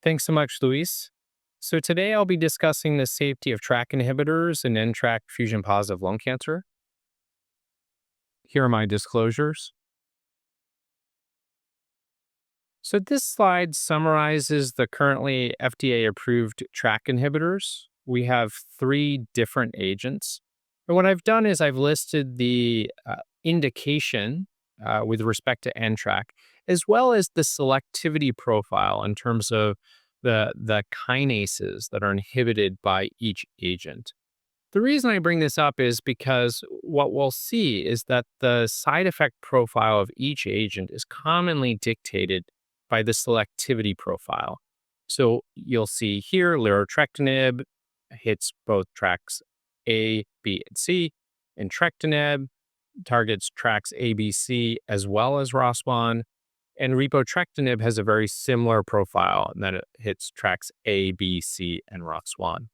Thanks so much, Luis. So today I'll be discussing the safety of TRK inhibitors in NTRK fusion positive lung cancer. Here are my disclosures. So this slide summarizes the currently FDA approved TRK inhibitors. We have three different agents. And what I've done is I've listed the indication with respect to NTRK, as well as the selectivity profile in terms of the kinases that are inhibited by each agent. The reason I bring this up is because what we'll see is that the side effect profile of each agent is commonly dictated by the selectivity profile. So you'll see here, larotrectinib hits both tracks A, B, and C, and entrectinib targets tracks A, B, C, as well as ROS1. And repotrectinib has a very similar profile in that it hits tracks A, B, C, and ROS1.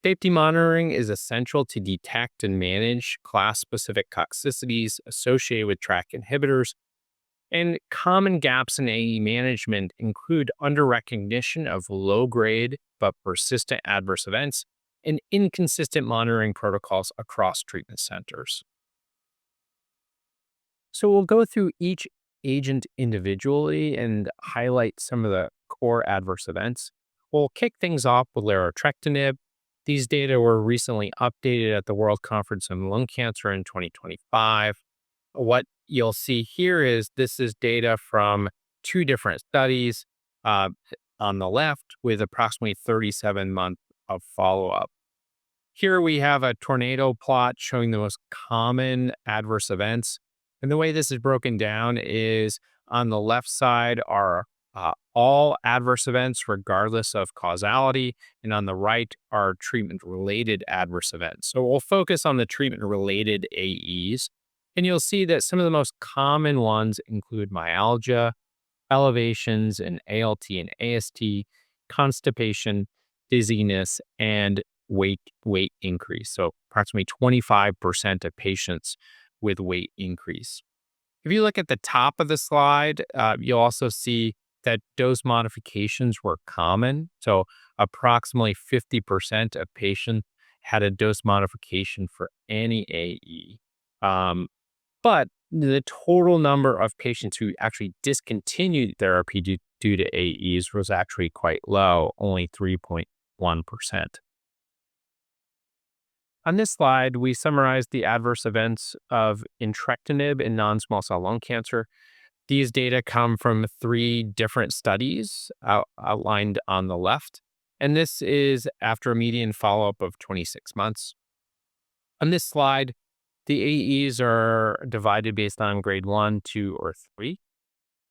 Safety monitoring is essential to detect and manage class-specific toxicities associated with TRK inhibitors, and common gaps in AE management include under-recognition of low-grade but persistent adverse events and inconsistent monitoring protocols across treatment centers. So we'll go through each agent individually and highlight some of the core adverse events. We'll kick things off with larotrectinib. These data were recently updated at the World Conference on Lung Cancer in 2025. What you'll see here is this is data from two different studies on the left with approximately 37 months of follow-up. Here we have a tornado plot showing the most common adverse events. And the way this is broken down is on the left side are all adverse events regardless of causality, and on the right are treatment-related adverse events. So we'll focus on the treatment-related AEs, and you'll see that some of the most common ones include myalgia, elevations in ALT and AST, constipation, dizziness, and weight increase. So approximately 25% of patients with weight increase. If you look at the top of the slide, you'll also see that dose modifications were common. So approximately 50% of patients had a dose modification for any AE. But the total number of patients who actually discontinued therapy due to AEs was actually quite low, only 3.1%. On this slide, we summarize the adverse events of entrectinib in non-small cell lung cancer. These data come from three different studies outlined on the left, and this is after a median follow-up of 26 months. On this slide, the AEs are divided based on grade 1, 2, or 3.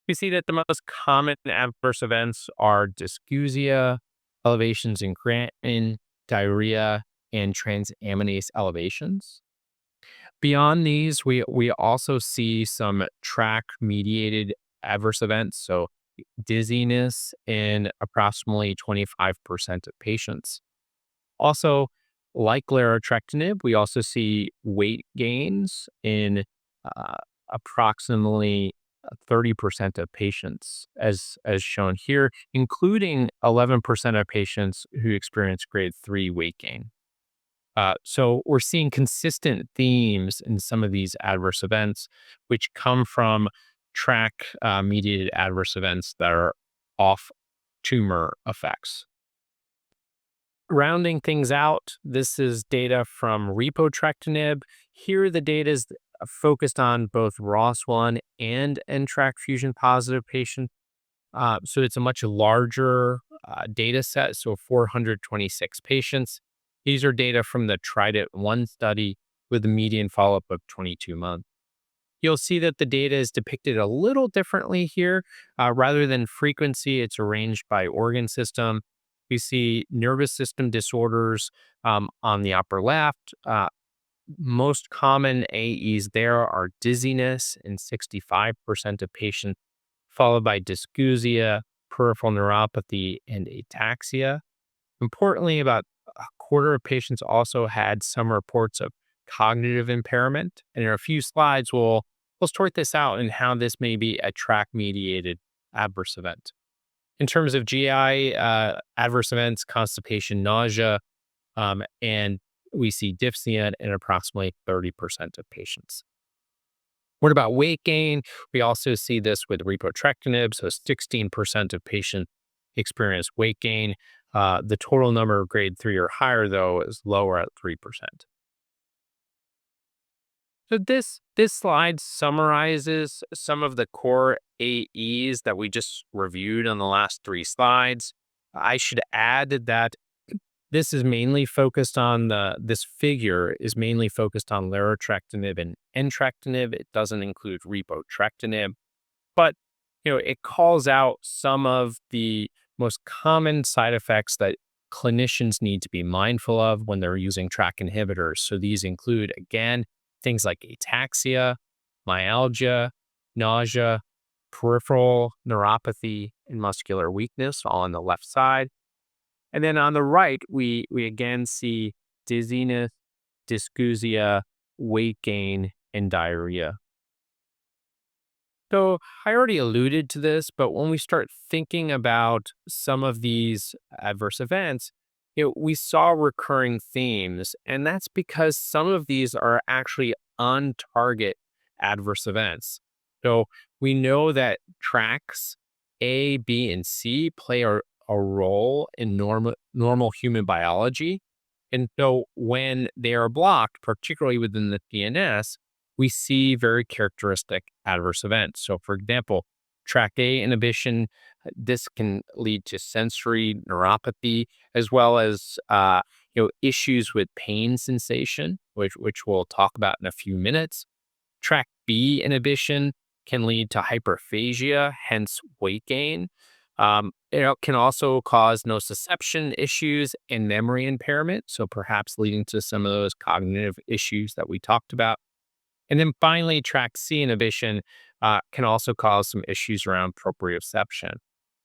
We see that the most common adverse events are dysgeusia, elevations in creatinine, diarrhea, and transaminase elevations. Beyond these, we also see some TRK-mediated adverse events, so dizziness in approximately 25% of patients. Also, like larotrectinib, we also see weight gains in approximately 30% of patients, as shown here, including 11% of patients who experience grade 3 weight gain. So we're seeing consistent themes in some of these adverse events, which come from TRK-mediated adverse events that are off tumor effects. Rounding things out, this is data from repotrectinib. Here, the data is focused on both ROS1 and NTRK fusion positive patients. So it's a much larger data set, so 426 patients. These are data from the TRIDENT-1 study with a median follow-up of 22 months. You'll see that the data is depicted a little differently here. Rather than frequency, it's arranged by organ system. We see nervous system disorders on the upper left. Most common AEs there are dizziness in 65% of patients, followed by dysgeusia, peripheral neuropathy, and ataxia. Importantly, about a quarter of patients also had some reports of cognitive impairment. And in a few slides, we'll sort this out and how this may be a TRK-mediated adverse event. In terms of GI adverse events, constipation, nausea, and we see dyspnea in approximately 30% of patients. What about weight gain? We also see this with repotrectinib. So 16% of patients experience weight gain. The total number of grade 3 or higher, though, is lower at 3%. So this slide summarizes some of the core AEs that we just reviewed on the last three slides. I should add that this is mainly focused on this figure is mainly focused on larotrectinib and entrectinib. It doesn't include repotrectinib, but it calls out some of the most common side effects that clinicians need to be mindful of when they're using TRK inhibitors. So these include, again, things like ataxia, myalgia, nausea, peripheral neuropathy, and muscular weakness, all on the left side. And then on the right, we again see dizziness, dysgeusia, weight gain, and diarrhea. So I already alluded to this, but when we start thinking about some of these adverse events, we saw recurring themes, and that's because some of these are actually on target adverse events. So we know that tracks A, B, and C play a role in normal human biology. And so when they are blocked, particularly within the CNS, we see very characteristic adverse events. So, for example, TRK inhibition, this can lead to sensory neuropathy, as well as issues with pain sensation, which we'll talk about in a few minutes. TRK-B inhibition can lead to hyperphagia, hence weight gain. It can also cause nociception issues and memory impairment, so perhaps leading to some of those cognitive issues that we talked about. And then finally, TRK-C inhibition can also cause some issues around proprioception.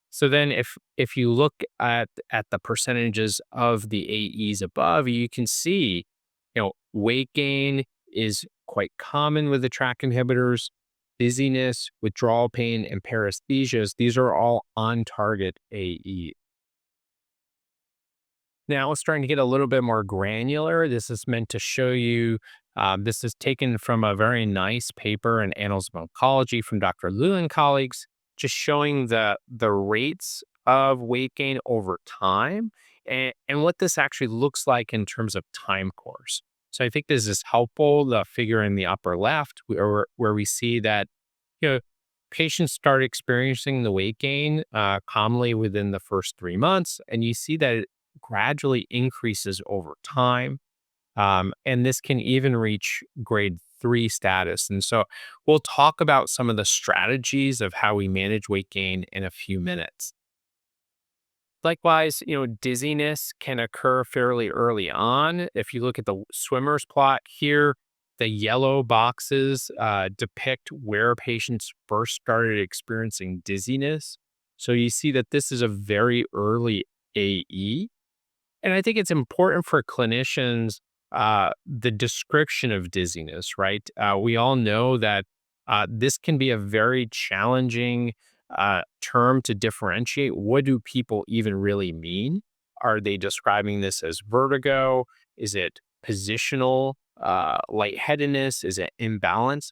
So then if you look at the percentages of the AEs above, you can see, weight gain is quite common with the TRK inhibitors. Dizziness, withdrawal pain, and paresthesias, these are all on target AE. Now it's starting to get a little bit more granular. This is meant to show you, this is taken from a very nice paper in Annals of Oncology from Dr. Liu and colleagues, just showing the rates of weight gain over time and what this actually looks like in terms of time course. So I think this is helpful. The figure in the upper left, where we see that you know patients start experiencing the weight gain commonly within the first 3 months, and you see that it gradually increases over time. And this can even reach grade 3 status. And so we'll talk about some of the strategies of how we manage weight gain in a few minutes. Likewise, dizziness can occur fairly early on. If you look at the swimmer's plot here, the yellow boxes depict where patients first started experiencing dizziness. So you see that this is a very early AE. And I think it's important for clinicians, the description of dizziness, right? We all know that this can be a very challenging term to differentiate. What do people even really mean? Are they describing this as vertigo? Is it positional lightheadedness? Is it imbalance?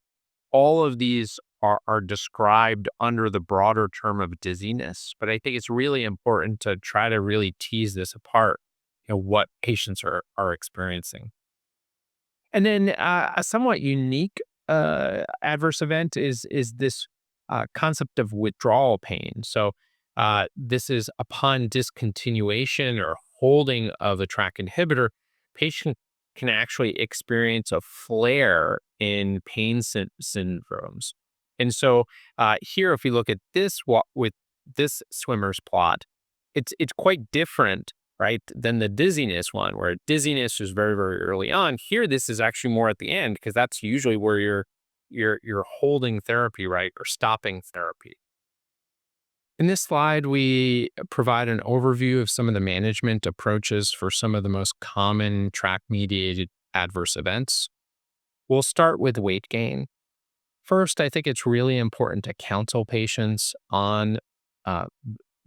All of these are described under the broader term of dizziness, but I think it's really important to try to really tease this apart, what patients are experiencing. And then a somewhat unique adverse event is this concept of withdrawal pain. So this is upon discontinuation or holding of a TRK inhibitor, patient can actually experience a flare in pain syndromes. And so here, if you look at this with this swimmer's plot, it's quite different, right, than the dizziness one, where dizziness is very, very early on. Here, this is actually more at the end, because that's usually where you're holding therapy, right, or stopping therapy. In this slide, we provide an overview of some of the management approaches for some of the most common TRK-mediated adverse events. We'll start with weight gain. First, I think it's really important to counsel patients on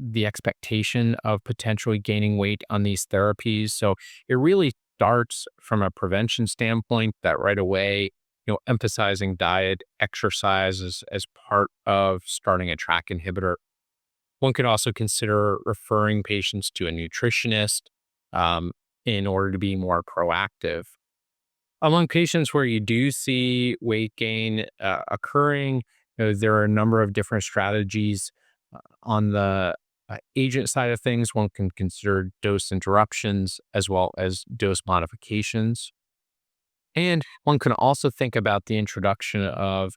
the expectation of potentially gaining weight on these therapies. So it really starts from a prevention standpoint that right away, emphasizing diet, exercise as part of starting a track inhibitor. One could also consider referring patients to a nutritionist um, in order to be more proactive. Among patients where you do see weight gain occurring, there are a number of different strategies. On the agent side of things, one can consider dose interruptions as well as dose modifications. And one can also think about the introduction of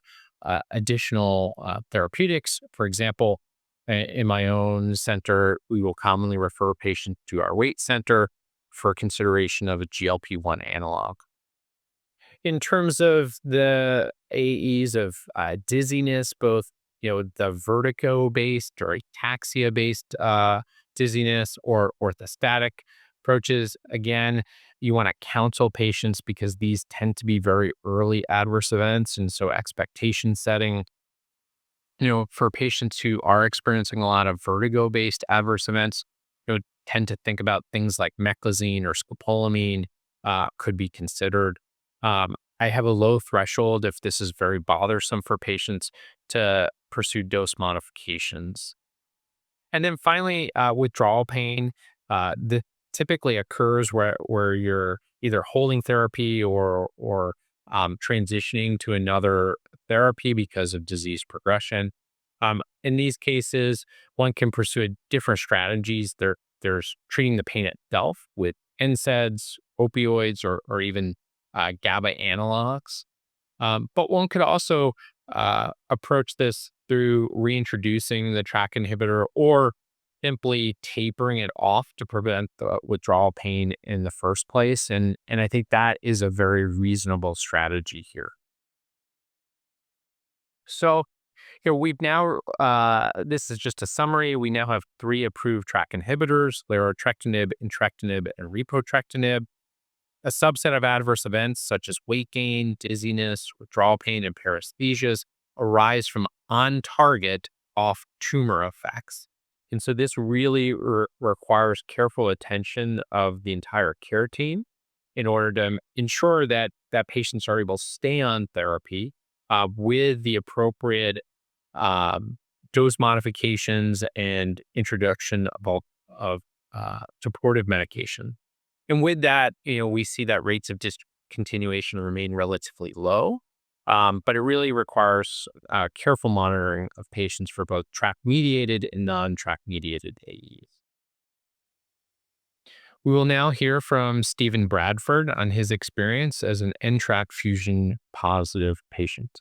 additional therapeutics. For example, in my own center, we will commonly refer patients to our weight center for consideration of a GLP-1 analog. In terms of the AEs of dizziness, both the vertigo-based or ataxia-based dizziness or orthostatic approaches, again, you want to counsel patients because these tend to be very early adverse events, and so expectation setting. For patients who are experiencing a lot of vertigo-based adverse events, tend to think about things like meclizine or scopolamine could be considered. I have a low threshold if this is very bothersome for patients to pursue dose modifications. And then finally, withdrawal pain. The typically occurs where you're either holding therapy or transitioning to another therapy because of disease progression. In these cases, one can pursue different strategies. There's treating the pain itself with NSAIDs, opioids, or even GABA analogs. But one could also approach this through reintroducing the track inhibitor or simply tapering it off to prevent the withdrawal pain in the first place. And I think that is a very reasonable strategy here. So here we've now, this is just a summary. We now have 3 approved track inhibitors: larotrectinib, entrectinib, and repotrectinib. A subset of adverse events such as weight gain, dizziness, withdrawal pain, and paresthesias arise from on target off tumor effects. And so this really requires careful attention of the entire care team in order to ensure that patients are able to stay on therapy with the appropriate um, dose modifications and introduction of supportive medication. And with that, we see that rates of discontinuation remain relatively low, but it really requires careful monitoring of patients for both track-mediated and non-track-mediated AEs. We will now hear from Stephen Bradford on his experience as an NTRK fusion positive patient.